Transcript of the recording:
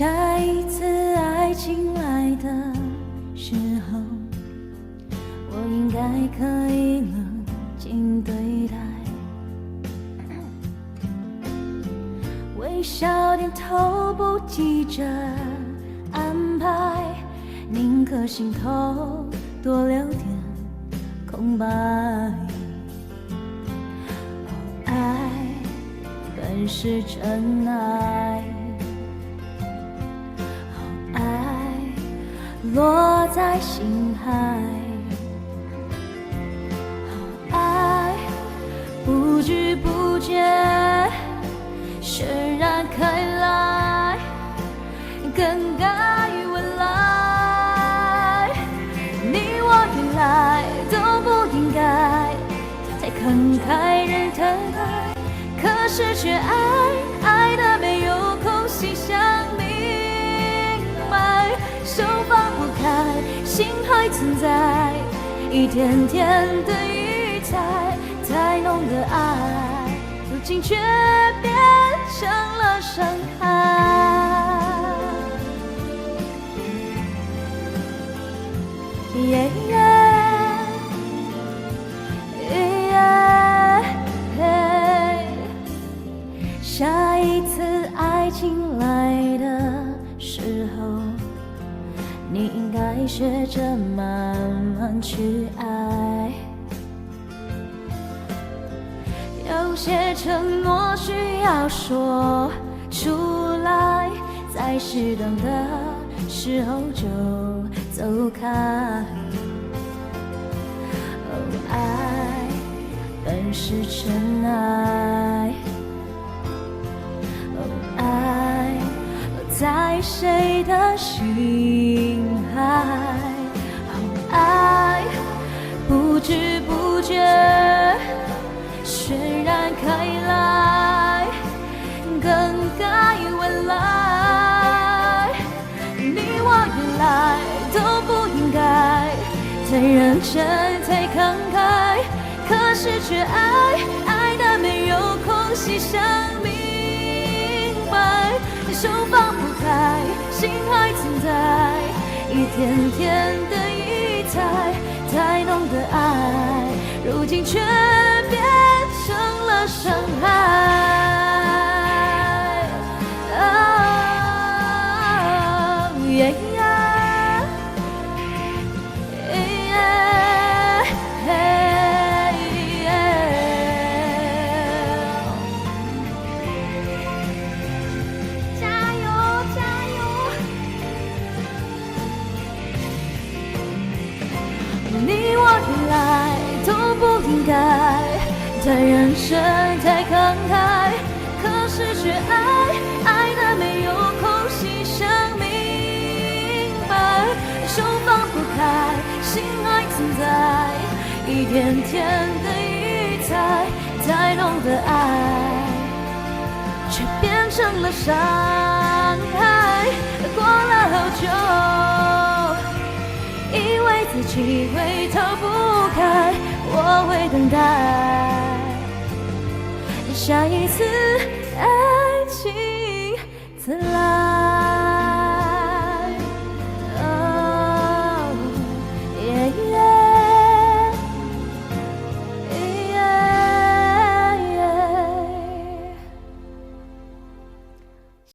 下一次爱情来的时候，我应该可以冷静对待，微笑点头，不急着安排，宁可心头多留点空白。爱本是真爱，爱落在心海，爱不知不觉渲染开来，更改未来。你我原来都不应该太慷慨日疼爱，可是却爱的没有空隙想明白，手放不开，心还存在，一点点的余彩，太浓的爱，如今却变成了伤害。下一次爱情来的时候，你应该学着慢慢去爱。有些承诺需要说出来，在适当的时候就走开。爱本是真爱，爱在谁的心海，爱不知不觉渲染开来，更改未来。你我原来都不应该太认真太慷慨，可是却爱的没有空隙想明白，手放不开，心还存在，一点点的余彩，太浓的爱，如今却变成了伤害。你我原来都不应该太认真太慷慨，可是却爱的没有空隙想明白，手放不开，心还存在，一点点的余彩，太浓的爱，却变成了伤害。过了好久，以为自己会逃不开，我会等待下一次爱情再来。